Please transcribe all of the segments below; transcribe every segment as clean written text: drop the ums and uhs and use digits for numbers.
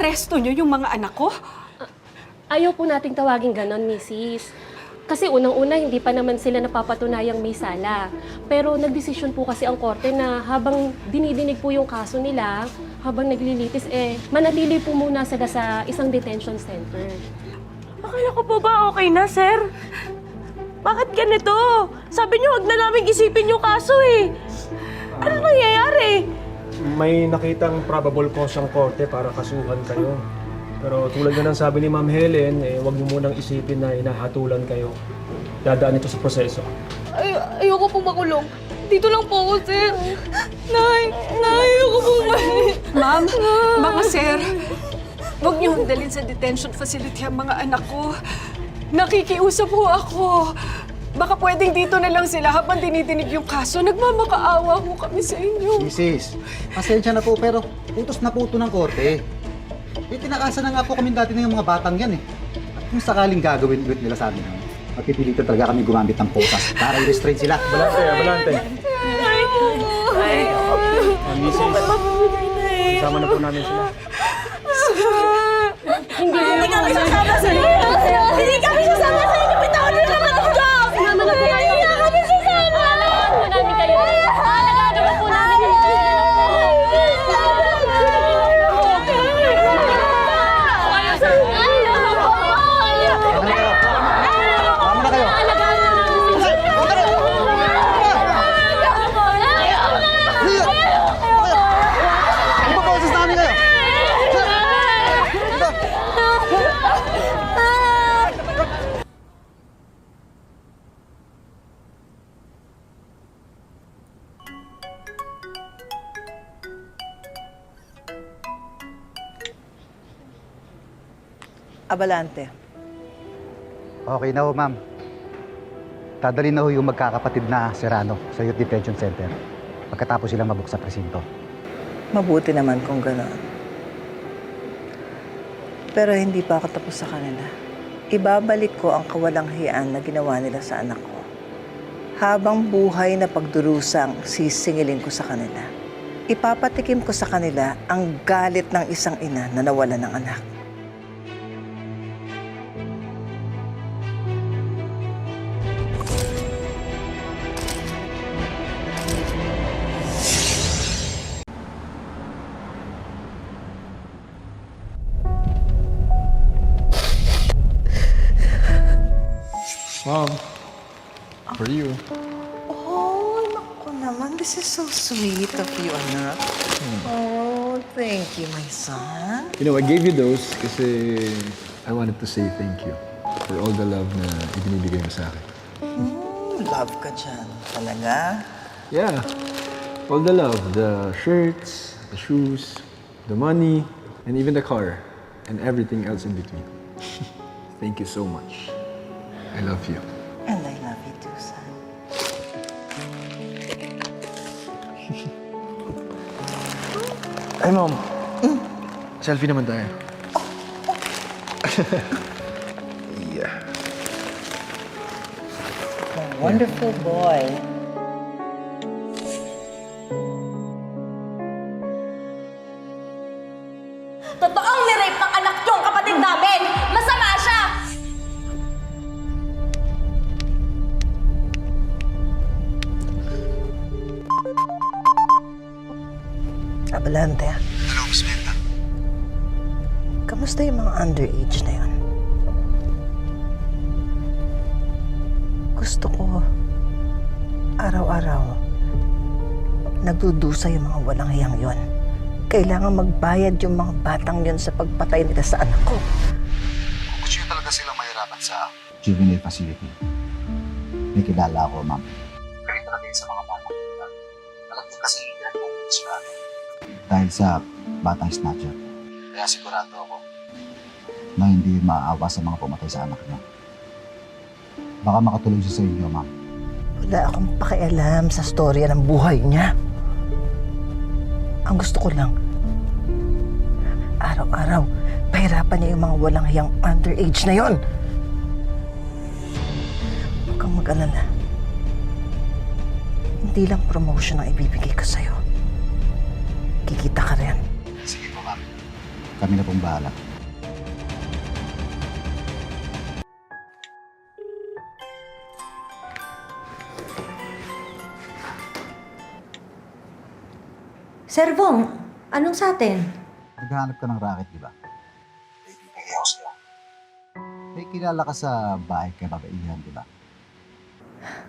Inaresto niyo yung mga anak ko? Ayaw po nating tawagin ganon, Mrs. Kasi unang-una, hindi pa naman sila napapatunayang may sala. Pero nagdesisyon po kasi ang korte na habang dinidinig po yung kaso nila, habang naglilitis, manatili po muna sila sa isang detention center. Akala ko po ba okay na, sir? Bakit ganito? Sabi niyo, huwag na namin isipin yung kaso eh. Ano nangyayari? May nakitang probable cause ang korte para kasuhan kayo. Pero tulad na ng sabi ni Ma'am Helen, huwag niyo munang isipin na hinahatulan kayo. Dadaan ito sa proseso. Ayoko po makulong. Dito lang po ako, sir. Nay, ayoko po Ma'am, mga sir, huwag niyo dalhin sa detention facility ang mga anak ko. Nakikiusap po ako. Baka pwedeng dito na lang sila habang dinidinig yung kaso. Nagmamakaawa po kami sa inyo. Mrs., pasensya na po pero utos na po ito ng korte. Tinakasan na nga po kami dati ng mga batang yan eh. At kung sakaling gagawin ulit nila sa amin, magpipilitan talaga kami gumamit ng posas para i-restrain sila. Balante. Mrs., kasama na po namin sila. Hindi kami sasama sa inyo! Hindi kami sasama sa inyo! Bitawan niyo naman ang job! Sumama na po kayo. Hindi kami sasama! Alagaan po namin kayo. Alagaan po namin kayo. Tama na kayo! Ano ba boses namin kayo? Abalante. Okay na ho, ma'am. Dadali na ho yung magkakapatid na Serrano sa Youth Detention Center pagkatapos silang mabuk sa presinto. Mabuti naman kung gano'n. Pero hindi pa ako tapos sa kanila. Ibabalik ko ang kawalang hiyaan na ginawa nila sa anak ko. Habang buhay na pagdurusang sisingilin ko sa kanila. Ipapatikim ko sa kanila ang galit ng isang ina na nawala ng anak. Mom, for you. Oh, naku naman. This is so sweet of you, anak. Oh, thank you, my son. You know, I gave you those kasi I wanted to say thank you for all the love na ibinibigay mo sa akin. Love ka dyan. Talaga? Yeah, all the love. The shirts, the shoes, the money, and even the car, and everything else in between. Thank you so much. I love you. And I love you too, son. Ay, Mom. Selfie naman tayo. Yeah. Wonderful boy. Totoong nirape ng anak niyo ang kapatid namin! Masama siya! Abalante. Hello, Miss Menta. Kamusta yung mga underage na yun? Gusto ko, araw-araw, nagdudusa yung mga walang hiyang yon. Kailangan magbayad yung mga batang yon sa pagpatay nila sa anak ko. Kung gusto nyo talaga silang mahirapan sa juvenile facility, may kilala ako, ma'am. Kaya talaga yun sa mga batang ito. Malagyan kasi yung pinag-focus sila dahil sa batang snatcher. Kaya sigurado ako na hindi maaawa sa mga pumatay sa anak niyo. Baka makatulong siya sa inyo, ma'am. Wala akong pakialam sa storya ng buhay niya. Ang gusto ko lang, araw-araw, pahirapan niya yung mga walang hiyang underage na yon. Huwag kang mag-alala. Hindi lang promotion ang ibibigay ko sa'yo. Kikita ka rin. Sige po, ma'am. Kami na pong bahala. Sir Bong, anong sa atin? Naghahanap ka ng racket, di ba? May kilala ka sa bahay kay babaihan, di ba?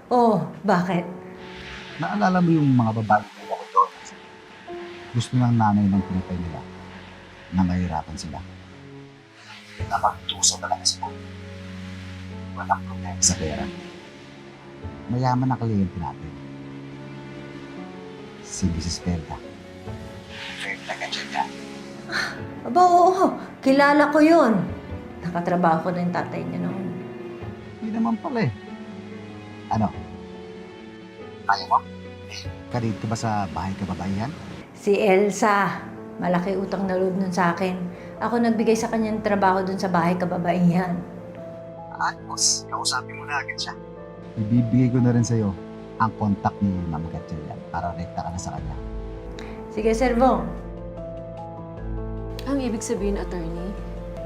Oh, bakit? Naalala mo yung mga babae na ako doon? Gusto ng nanay ng pinatay nila na mahirapan sila. Nakagtusa talaga sila. Walang problema sa pera. Mayaman na kliyente natin. Si Mrs. Perda. Perda ka dyan. Aba, oo. Kilala ko yun. Nakatrabaho ko na yung tatay niya noon. Hindi naman pala eh. Ano? Ayaw mo? Karit ka ba sa bahay kababaihan? Si Elsa. Malaki utang na loob nun sa akin. Ako nagbigay sa kanya ng trabaho dun sa bahay kababaihan. Agos, kausapin mo na agad siya. Ibibigay ko na rin sa'yo ang contact ni Ma'am Gatchalian para rekta ka na sa kanya. Sige, Sir Bong. Ang ibig sabihin, attorney,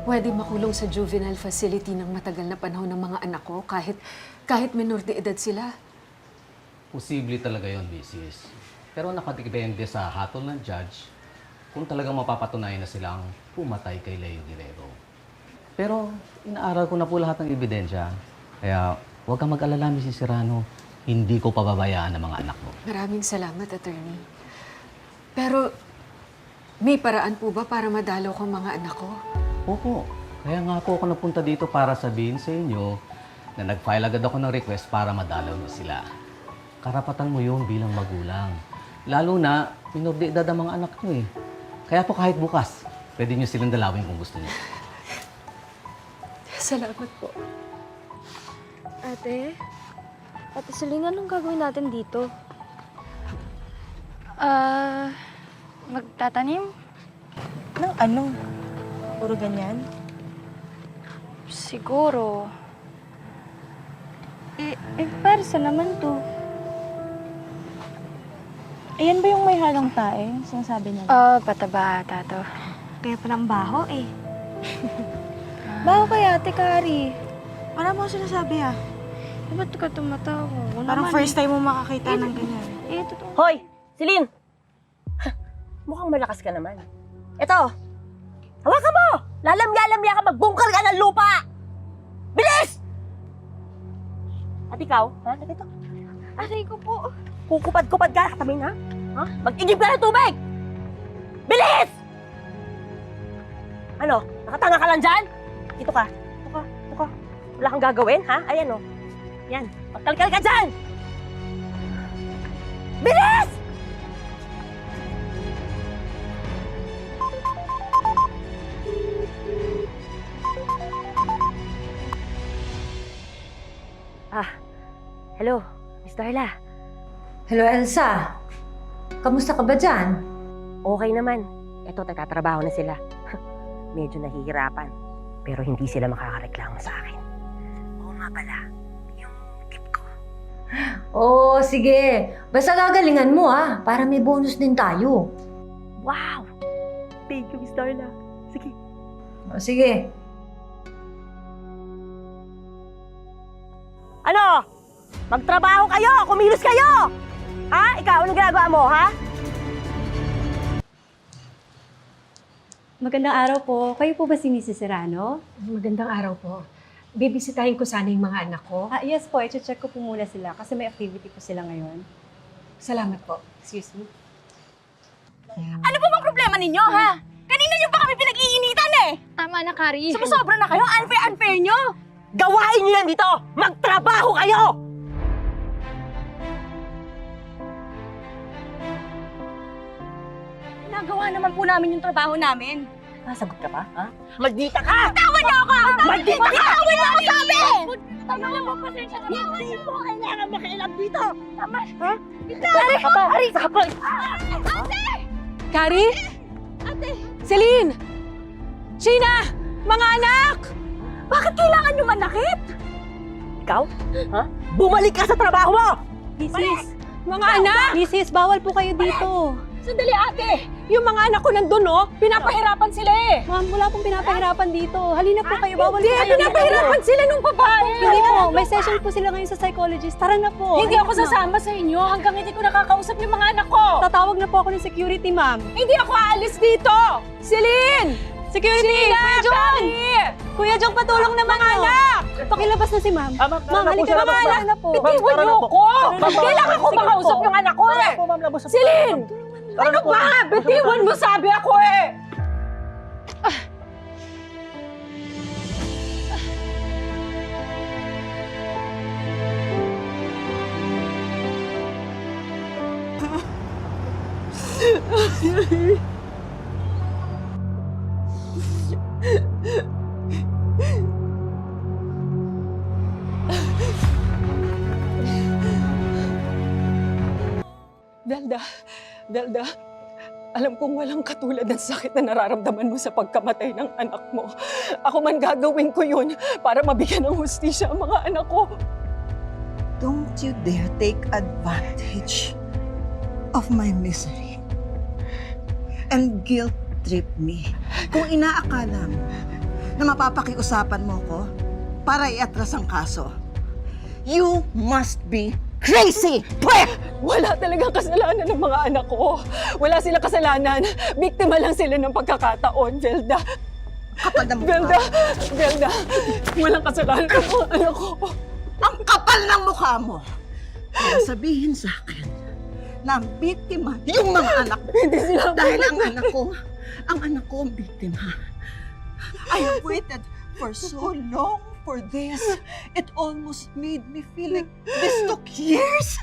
pwede makulong sa juvenile facility ng matagal na panahon ng mga anak ko kahit minor de edad sila. Posible talaga yon, Mrs. Pero nakadepende sa hatol ng judge kung talagang mapapatunayan na silang pumatay kay Leo Guerrero. Pero inaaral ko na po lahat ng ebidensya. Kaya huwag kang mag-alala, Mrs. Serrano. Hindi ko pababayaan ang mga anak mo. Maraming salamat, attorney. Pero may paraan po ba para madalaw ko ang mga anak ko? Opo. Kaya nga po ako napunta dito para sabihin sa inyo na nag-file agad ako ng request para madalaw niyo sila. Karapatan mo yun bilang magulang. Lalo na, minor de edad ang mga anak niyo eh. Kaya po kahit bukas, pwede niyo silang dalawin kung gusto niyo. Salamat po. Ate Celine, anong gagawin natin dito? Magtatanim? Nang ano? Puro ganyan? Siguro. Persa naman to. Ayan ba yung may halong tae? Sinasabi nila. Pataba ata to. Kaya palang baho eh. Baho kaya, Ate Kari. Wala mo sinasabi ah. Ba't ka tumatawa? Parang first time mo makakita ng ganyan. Totoo. Hoy! Celine! Mukhang malakas ka naman. Ito! Hawakan mo! Lalamya-lamya ka, magbungkar ka ng lupa! Bilis! At ikaw? Ha? Ito. Aray ko po. Kukupad-kupad ka, katamin ha? Ha? Mag-igib ka ng tubig! Bilis! Ano? Nakatanga ka lang dyan? Dito ka. Dito ka. Dito ka. Wala kang gagawin, ha? Ayan o. Yan. Magkalkal ka dyan! Bilis! Hello, Miss Darla. Hello, Elsa. Kamusta ka ba dyan? Okay naman. Ito, nagtatrabaho na sila. Medyo nahihirapan. Pero hindi sila makakareklamo sa akin. Oo nga pala, yung tip ko. Oo, sige. Basta gagalingan mo para may bonus din tayo. Wow! Thank you, Miss Darla. Sige. O, sige. Ano? Magtrabaho kayo! Kumilos kayo! Ha? Ikaw, anong ginagawa mo, ha? Magandang araw po. Kayo po ba si Mrs. Serrano? Magandang araw po. Bibisitahin ko sana yung mga anak ko. Yes po, i-check ko po muna sila kasi may activity po sila ngayon. Salamat po. Excuse me. Ano po bang problema ninyo, ha? Kanina nyo ba kami pinag-iinitan eh? Tama na, Kari. Sumusobra na kayo? Unfair nyo! Gawain nyo yan dito! Magtrabaho kayo! Nagawa naman po namin yung trabaho namin. Nasagot ka pa, ha? Maldita ka! Tawan niyo ako! Maldita ka! Tawan niyo ako sabi! Tama mo, pasensya ka na. Hindi mo kailangan makialam dito! Tama, ha? Kari! Kari! Ate! Kari? Ate! Celine! Sheena! Mga anak! Bakit kailangan nyo manakit? Ikaw? Ha? Bumalik ka sa trabaho mo! Mrs. Mga anak! Mrs. Bawal po kayo dito. Sandali, ate! Yung mga anak ko nandun, no? Pinapahirapan sila eh! Ma'am, wala pong pinapahirapan dito. Halina po kayo, bawal Hindi, po kayo. pinapahirapan sila nung babae! Hindi po, may session po sila ngayon sa psychologist. Tara na po. Hindi ako Halika, ma'am. sasama sa inyo hanggang hindi ko nakakausap yung mga anak ko! Tatawag na po ako ng security, ma'am. Hindi ako aalis dito! Celine! Security! Kuya John! Kuya John, patulong naman Mga anak! Pakilabas na si ma'am. Ma'am, halika na, tara na po. Bitiwan niyo ako! Kailangan ko makausap yung anak ko eh! Celine! Ano ba? Bitiwan mo sabi ako eh! Velda, alam kong walang katulad ng sakit na nararamdaman mo sa pagkamatay ng anak mo. Ako man gagawin ko yun para mabigyan ng hustisya ang mga anak ko. Don't you dare take advantage of my misery and guilt trip me. Kung inaakala mo na mapapakiusapan mo ko para iatras ang kaso, you must be crazy! Pweh! Wala talagang kasalanan ng mga anak ko. Wala silang kasalanan. Biktima lang sila ng pagkakataon, Velda. Kapal ng mukha. Velda, walang kasalanan ng mga anak ko. Ang kapal ng mukha mo! Para sabihin sa akin na ang biktima yung mga anak ko. Hindi sila Dahil ang anak ko ang biktima. I have waited for so long for this. It almost made me feel like this took years.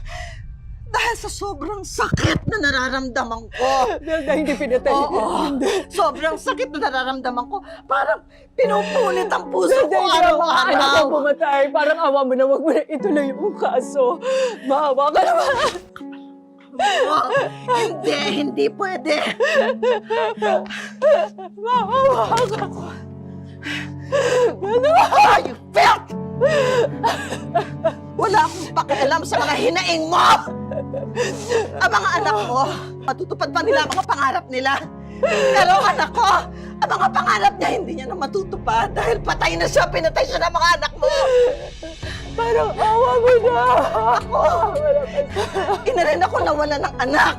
Dahil sa sobrang sakit na nararamdaman ko. Velda, hindi pinatay. Oo, sobrang sakit na nararamdaman ko. Parang pinupunit ang puso ko Velda, hindi ang mga anak ko araw-araw. pumatay. Parang awa mo na, wag mo na ituloy yung kaso. Maawa ka naman. Oh, hindi pwede. Maawa ka. Ah, you felt! Wala akong pakialam sa mga hinaing mo! Ang mga anak ko, matutupad pa nila ang mga pangarap nila. Pero ang anak ko, ang mga pangarap niya hindi niya na matutupad dahil patay na siya, pinatay siya ng mga anak mo. Parang awa mo na. Ako, ina rin ako nawala ng anak.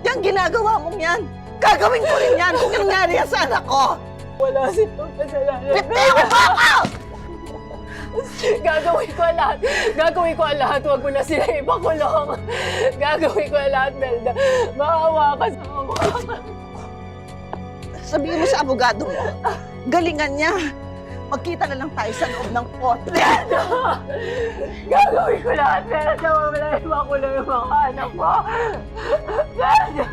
Yang ginagawa mong yan, gagawin ko rin yan kung nangyari yan sa anak ko. Wala silang kasalanan. Bitiw mo ako! Gagawin ko ang lahat. Gagawin ko ang lahat. Huwag mo na sila ipakulong. Gagawin ko ang lahat, Velda. Maawa ka sa awa. Sabihin mo sa abogado mo, galingan niya. Magkita na lang tayo sa loob ng kote. Gagawin ko lahat, Velda. Huwag mo na ipakulong yung mga anak mo. Velda!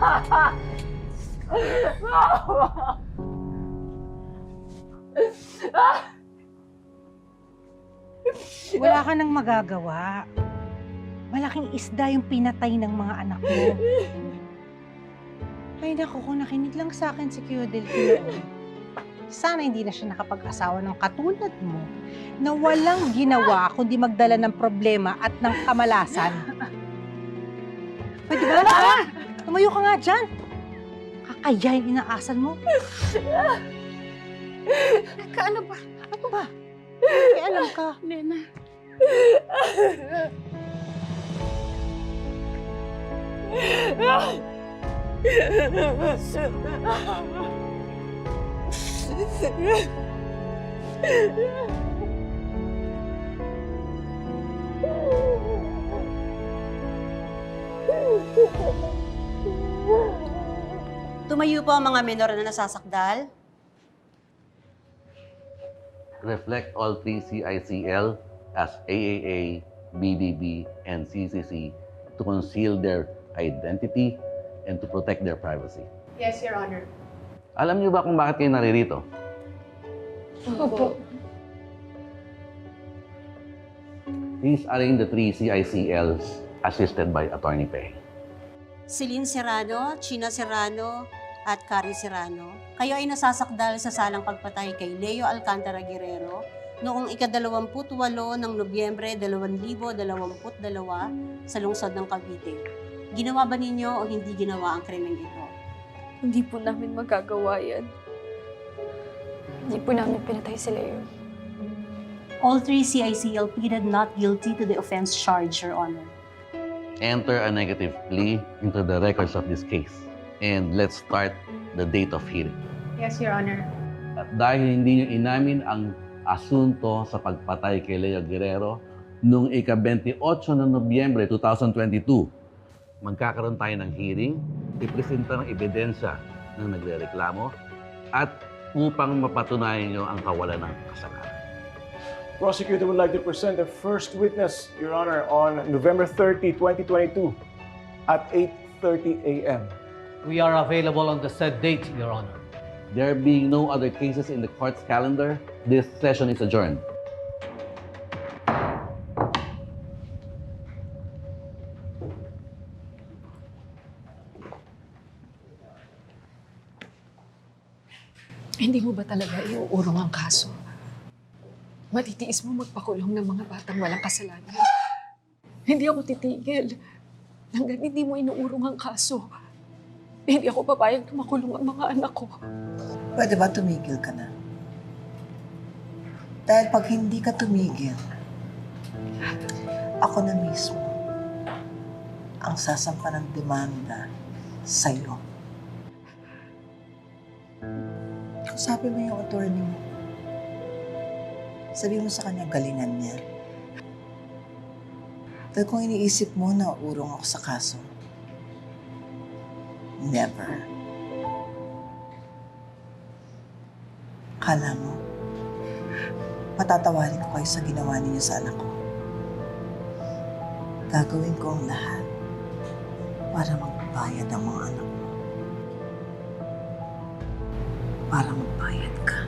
Maawa. Wala ka nang magagawa. Malaking isda yung pinatay ng mga anak mo. Ay naku, kung nakinig lang sa akin si Kuya Delfino, sana hindi na siya nakapag-asawa ng katulad mo na walang ginawa kundi magdala ng problema at ng kamalasan. Pwede ba? Tara! Tumayo ka nga dyan! Kakayahin inaasan mo. Ano ba? Ano ba? May alam ka. Lena. Tumayo po ang mga menor na nasasakdal. Reflect all three CICL as AAA, BDB, and CCC to conceal their identity and to protect their privacy. Yes, Your Honor. Alam niyo ba kung bakit kayo naririto? Opo. These are in the three CICLs assisted by Attorney Pei. Celine Serrano, China Serrano, at Carrie Serrano. Kayo ay nasasakdal sa salang pagpatay kay Leo Alcantara Guerrero noong ika-28 ng Nobyembre 2022 sa lungsod ng Cavite. Ginawa ba ninyo o hindi ginawa ang krimeng ito? Hindi po namin magagawa yan. Hindi po namin pinatay si Leo. All three CICL pleaded not guilty to the offense charged, Your Honor. Enter a negative plea into the records of this case. And let's start the date of hearing. Yes, Your Honor. At dahil hindi nyo inamin ang asunto sa pagpatay kay Leo Guerrero noong ika-28 ng Nobyembre 2022, magkakaroon tayo ng hearing, ipresenta ng ebidensya ng nagrereklamo at upang mapatunayan nyo ang kawalan ng kasalanan. Prosecutor would like to present the first witness, Your Honor, on November 30, 2022 at 8:30 a.m. We are available on the said date, Your Honor. There being no other cases in the court's calendar, this session is adjourned. Hindi mo ba talaga iuurong ang kaso? Matitiis mo magpakulong ng mga batang walang kasalanan. Hindi ako titigil. Hanggang hindi mo inuurong ang kaso. Hindi ako papayag na makulong ang mga anak ko. Pwede ba tumigil ka na? Dahil pag hindi ka tumigil, ako na mismo ang sasampa ng demanda sa'yo. Sabi mo yung attorney mo. Sabi mo sa kanya, galingan niya. Dahil kung iniisip mo na urong ako sa kaso, never. Kala mo, patatawarin ko kayo sa ginawa ninyo sa anak ko. Gagawin ko ang lahat para magbayad ang mga anak mo. Para magbayad ka.